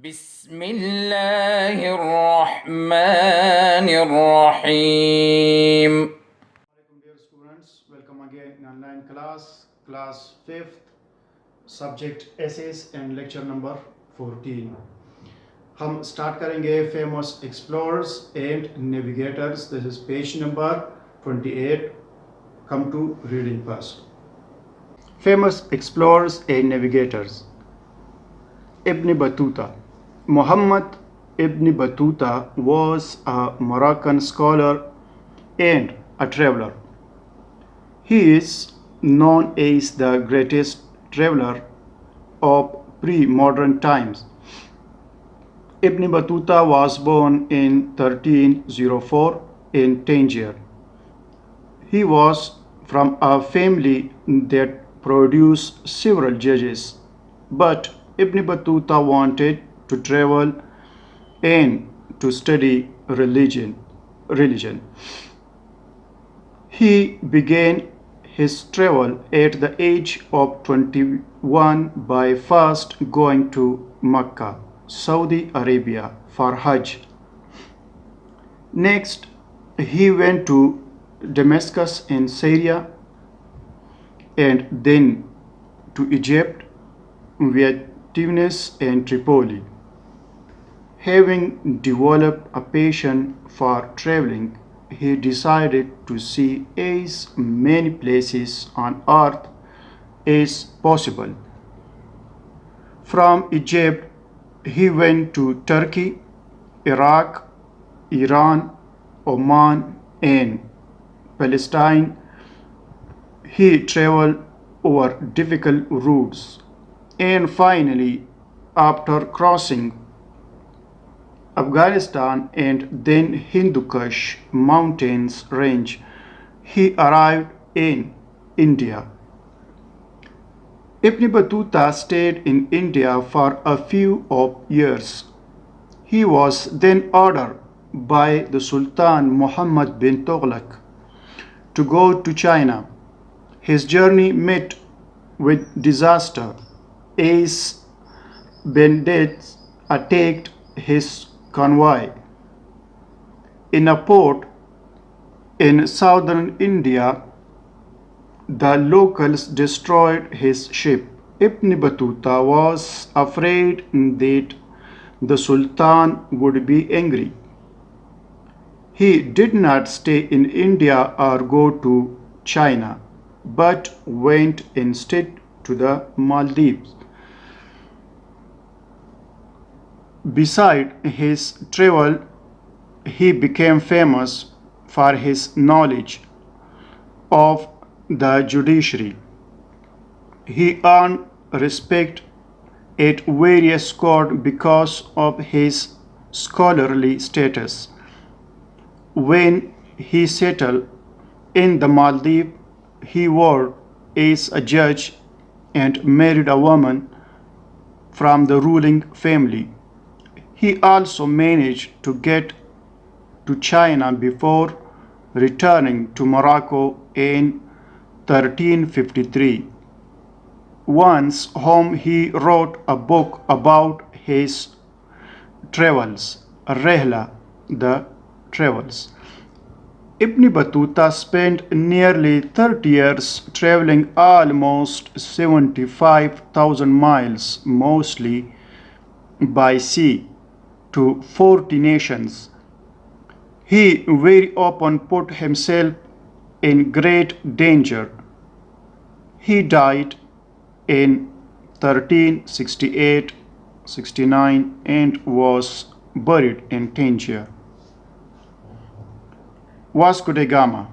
بسم اللہ الرحمن الرحیم. Dear students, welcome again in online class 5th, subject essays and lecture number 14. ہم start کریں گے famous explorers and navigators. This is page number 28. Come to reading first. Famous explorers and navigators. Ibn Battuta. Muhammad Ibn Battuta was a Moroccan scholar and a traveler. He is known as the greatest traveler of pre-modern times. Ibn Battuta was born in 1304 in Tangier. He was from a family that produced several judges, but Ibn Battuta wanted to travel and to study religion. He began his travel at the age of 21 by first going to Mecca, Saudi Arabia for Hajj. Next, he went to Damascus in Syria and then to Egypt via Tunis and Tripoli. Having developed a passion for traveling, he decided to see as many places on earth as possible. From Egypt, he went to Turkey, Iraq, Iran, Oman, and Palestine. He traveled over difficult routes, and finally, after crossing Afghanistan and then Hindu Kush mountains range, he arrived in India. Ibn Battuta stayed in India for a few years. He was then ordered by the Sultan Muhammad bin Tughlaq to go to China. His journey met with disaster as bandits attacked his convoy. In a port in southern India, the locals destroyed his ship. Ibn Battuta was afraid that the Sultan would be angry. He did not stay in India or go to China, but went instead to the Maldives. Beside his travel, he became famous for his knowledge of the judiciary. He earned respect at various courts because of his scholarly status. When he settled in the Maldives, he worked as a judge and married a woman from the ruling family. He also managed to get to China before returning to Morocco in 1353. Once home, he wrote a book about his travels, Rehla, the Travels. Ibn Battuta spent nearly 30 years traveling almost 75,000 miles, mostly by sea, to 40 nations. He very often put himself in great danger. He died in 1368-69 and was buried in Tangier. Vasco da Gama.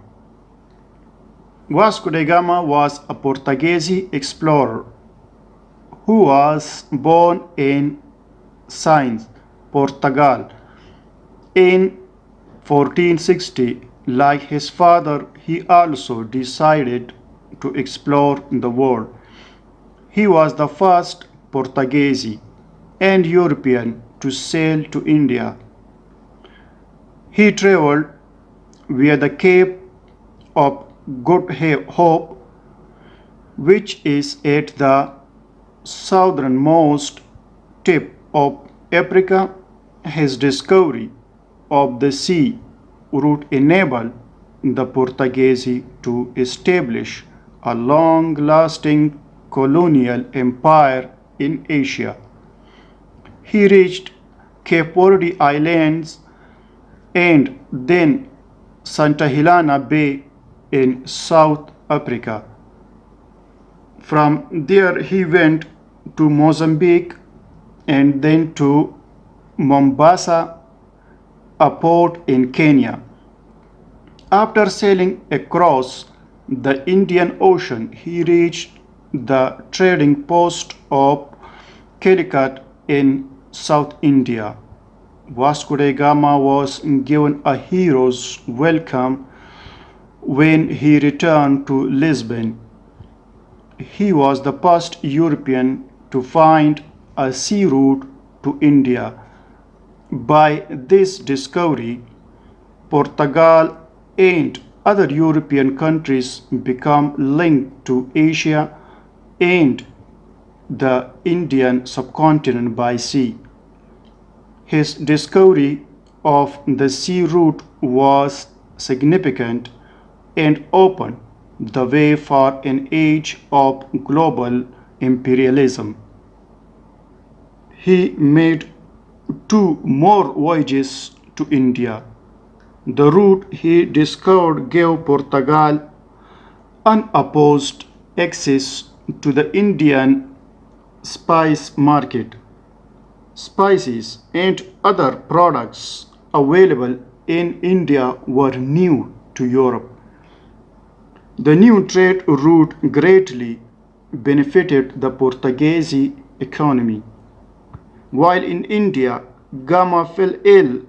Vasco da Gama was a Portuguese explorer who was born in Sines, Portugal, in 1460. Like his father, he also decided to explore the world. He was the first Portuguese and European to sail to India. He traveled via the Cape of Good Hope, which is at the southernmost tip of Africa, his discovery of the sea route enabled the Portuguese to establish a long-lasting colonial empire in Asia. He reached Cape Verde Islands and then Santa Helena Bay in South Africa. From there, he went to Mozambique and then to Mombasa, a port in Kenya. After sailing across the Indian Ocean, he reached the trading post of Calicut in South India. Vasco da Gama was given a hero's welcome when he returned to Lisbon. He was the first European to find a sea route to India. By this discovery, Portugal and other European countries became linked to Asia and the Indian subcontinent by sea. His discovery of the sea route was significant and opened the way for an age of global imperialism. He made 2 more voyages to India. The route he discovered gave Portugal unopposed access to the Indian spice market. Spices and other products available in India were new to Europe. The new trade route greatly benefited the Portuguese economy. While in India, Gama fell ill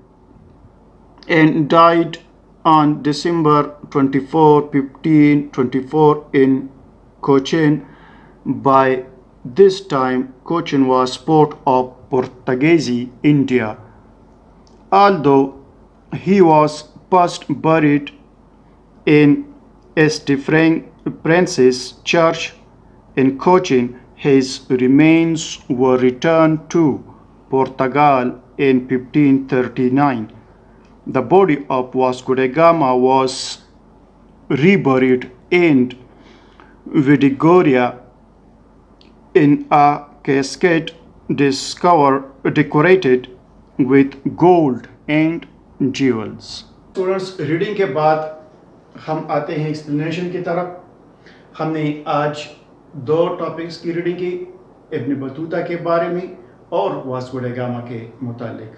and died on December 24, 1524 in Cochin. By this time, Cochin was port of Portuguese India. Although he was first buried in St. Francis Church in Cochin, his remains were returned to Portugal in 1539. The body of Vasco da Gama was reburied in Vidigoria in a casket decorated with gold and jewels. Students, reading के बाद हम आते हैं explanation की तरफ। हमने आज 2 topics की रीडिंग की, इब्न बतूता के बारे में और वास्को ड गामा के मुतालिक।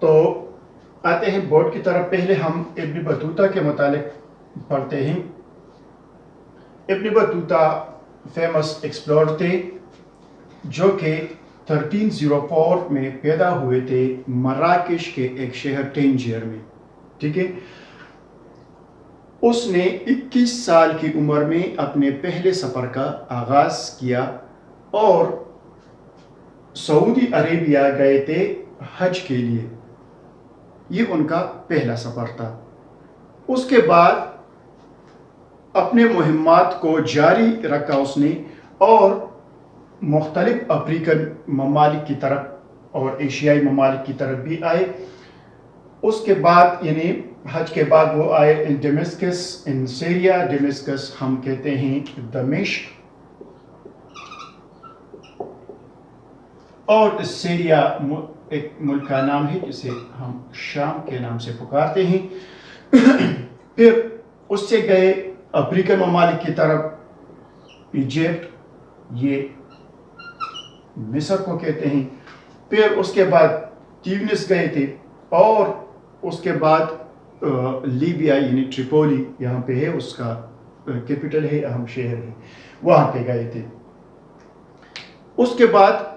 तो आते हैं बोर्ड की तरफ। पहले हम इब्न बतूता के मुतालिक पढ़ते हैं। इब्न बतूता फेमस एक्सप्लोरर थे जो कि 1304 में पैदा हुए थे मराकेश के एक शहर टेंजियर में। ठीक है, उसने 21 साल की उम्र में अपने पहले सफ़र का आगाज़ किया और सऊदी अरेबिया गए थे हज के लिए। ये उनका पहला सफ़र था। उसके बाद अपने मुहिम्मात को जारी रखा उसने और मुख्तलिफ अफ्रीकन ममालिक की तरफ और एशियाई ममालिक की तरफ भी आए। उसके बाद यानी हज के बाद वो आए इन डेमेस्कस इन सीरिया। डेमेस्कस हम कहते हैं दमिश्क, और सीरिया एक मुल्क का नाम है जिसे हम शाम के नाम से पुकारते हैं। फिर उससे गए अफ्रीकन ममालिक की तरफ, इजिप्ट, ये मिस्र को कहते हैं। फिर उसके बाद ट्यूनिस गए थे और उसके बाद लीबिया यानी ट्रिपोली यहाँ पे है, उसका कैपिटल है, अहम शहर है, वहाँ पे गए थे। उसके बाद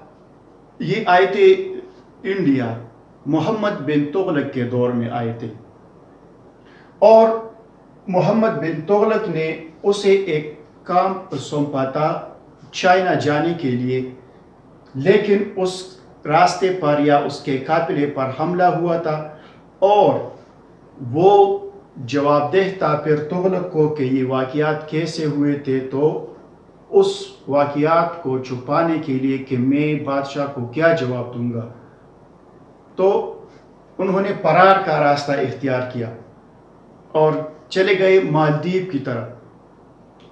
ये आए थे इंडिया, मोहम्मद बिन तुगलक के दौर में आए थे और मोहम्मद बिन तुगलक ने उसे एक काम सौंपा था चाइना जाने के लिए, लेकिन उस रास्ते पर या उसके काफिले पर हमला हुआ था और वो जवाबदेह था फिर तुगलक को कि ये वाक़यात कैसे हुए थे। तो اس واقعات کو چھپانے کے لیے کہ میں بادشاہ کو کیا جواب دوں گا، تو انہوں نے فرار کا راستہ اختیار کیا اور چلے گئے مالدیپ کی طرف۔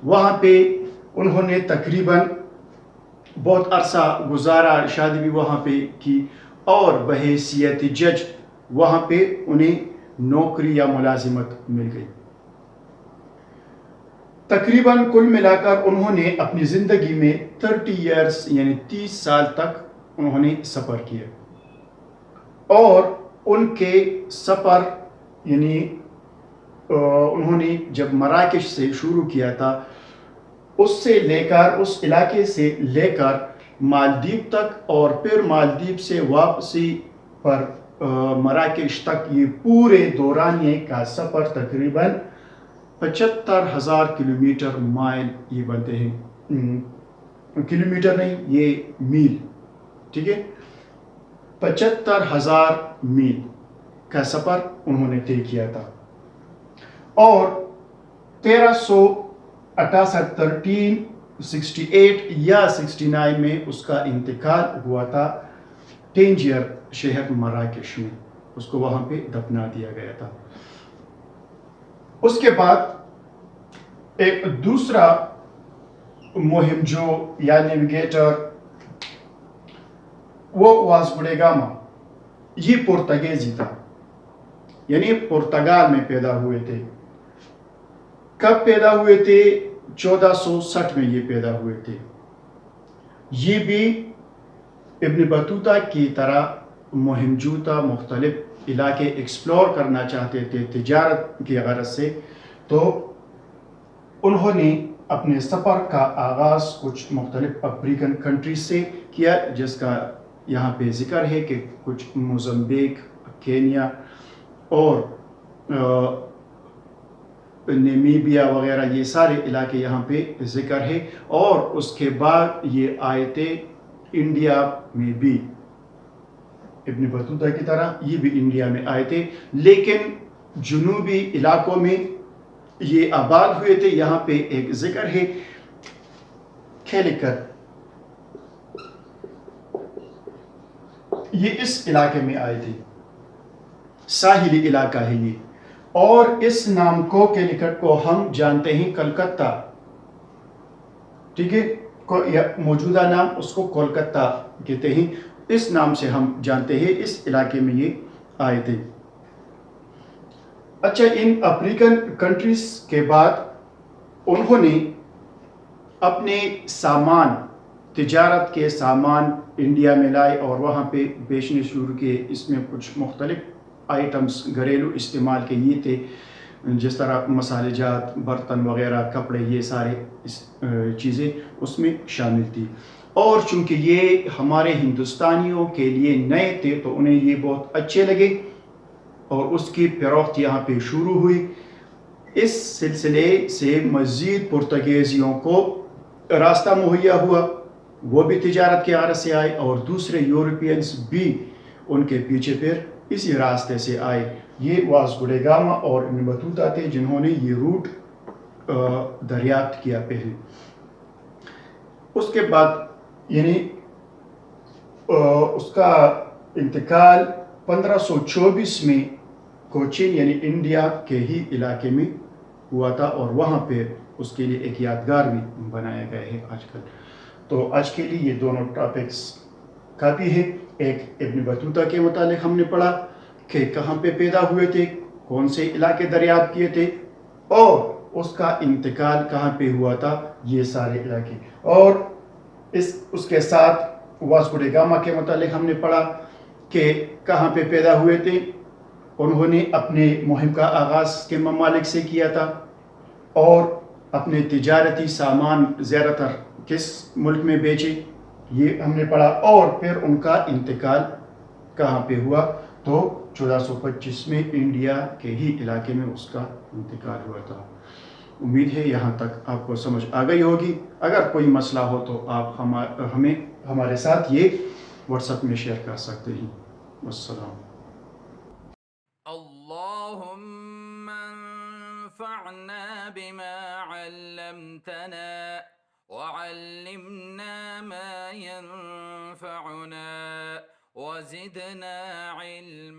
وہاں پہ انہوں نے تقریباً بہت عرصہ گزارا، شادی بھی وہاں پہ کی، اور بحیثیت جج وہاں پہ انہیں نوکری یا ملازمت مل گئی۔ تقریباً کل ملا کر انہوں نے اپنی زندگی میں 30 ایئرس یعنی 30 سال تک انہوں نے سفر کیا، اور ان کے سفر یعنی انہوں نے جب مراکش سے شروع کیا تھا، اس سے لے کر اس علاقے سے لے کر مالدیپ تک، اور پھر مالدیپ سے واپسی پر مراکش تک، یہ پورے دورانیے کا سفر تقریباً 75,000 کلومیٹر مائل یہ بنتے ہیں، کلومیٹر نہیں یہ میل، ٹھیک ہے، 75,000 میل کا سفر انہوں نے طے کیا تھا، اور 1368 یا 69 میں اس کا انتقال ہوا تھا ٹینجر شہر مراکش میں، اس کو وہاں پہ دفنا دیا گیا تھا۔ اس کے بعد ایک دوسرا مہم جو یا نیویگیٹر، وہ واسکو ڈی گاما، یہ پرتگیزی تھا، یعنی پرتگال میں پیدا ہوئے تھے۔ کب پیدا ہوئے تھے؟ 1460 میں یہ پیدا ہوئے تھے۔ یہ بھی ابن بطوطہ کی طرح مہم جو تھا، مختلف علاقے ایکسپلور کرنا چاہتے تھے تجارت کی غرض سے، تو انہوں نے اپنے سفر کا آغاز کچھ مختلف افریقن کنٹریز سے کیا، جس کا یہاں پہ ذکر ہے کہ کچھ موزمبیک، کینیا اور نیمیبیا وغیرہ، یہ سارے علاقے یہاں پہ ذکر ہے، اور اس کے بعد یہ آئے تھے انڈیا میں بھی، ابن بطوطہ کی طرح یہ بھی انڈیا میں آئے تھے، لیکن جنوبی علاقوں میں یہ آباد ہوئے تھے۔ یہاں پہ ایک ذکر ہے کھیلکت، یہ اس علاقے میں آئے تھے، ساحلی علاقہ ہے یہ، اور اس نام کو کیلیکٹ کو ہم جانتے ہیں کلکتہ، ٹھیک ہے، موجودہ نام اس کو کولکتہ کہتے ہیں، اس نام سے ہم جانتے ہیں، اس علاقے میں یہ آئے تھے۔ اچھا، ان افریقن کنٹریز کے بعد انہوں نے اپنے سامان، تجارت کے سامان انڈیا میں لائے اور وہاں پہ بیچنے شروع کیے۔ اس میں کچھ مختلف آئٹمس گھریلو استعمال کے یہ تھے، جس طرح مسالے جات، برتن وغیرہ، کپڑے، یہ سارے چیزیں اس میں شامل تھی، اور چونکہ یہ ہمارے ہندوستانیوں کے لیے نئے تھے تو انہیں یہ بہت اچھے لگے، اور اس کی فروخت یہاں پہ شروع ہوئی۔ اس سلسلے سے مزید پرتگیزیوں کو راستہ مہیا ہوا، وہ بھی تجارت کے غرض سے آئے، اور دوسرے یورپینز بھی ان کے پیچھے پھر اسی راستے سے آئے۔ یہ واسکو ڈی گاما اور ابن بطوطہ تھے جنہوں نے یہ روٹ دریافت کیا پہلے۔ اس کے بعد یعنی اس کا انتقال 1524 میں کوچین یعنی انڈیا کے ہی علاقے میں ہوا تھا، اور وہاں پہ اس کے لیے ایک یادگار بھی بنایا گیا ہے آج کل۔ تو آج کے لیے یہ دونوں ٹاپکس کافی ہے۔ ایک ابن بطوطہ کے متعلق ہم نے پڑھا کہ کہاں پہ پیدا ہوئے تھے، کون سے علاقے دریافت کیے تھے، اور اس کا انتقال کہاں پہ ہوا تھا، یہ سارے علاقے، اور اس کے ساتھ واسکو ڈی گاما کے متعلق ہم نے پڑھا کہ کہاں پہ پیدا ہوئے تھے، انہوں نے اپنے مہم کا آغاز کے ممالک سے کیا تھا، اور اپنے تجارتی سامان زیادہ تر کس ملک میں بیچے، یہ ہم نے پڑھا، اور پھر ان کا انتقال کہاں پہ ہوا، تو 1425 میں انڈیا کے ہی علاقے میں اس کا انتقال ہوا تھا۔ امید ہے یہاں تک آپ کو سمجھ آ گئی ہوگی۔ اگر کوئی مسئلہ ہو تو آپ ہمیں ہمارے ساتھ یہ واٹس ایپ میں شیئر کر سکتے ہیں۔ السلام۔ اللهم انفعنا بما علمتنا وعلمنا ما ينفعنا وزدنا علما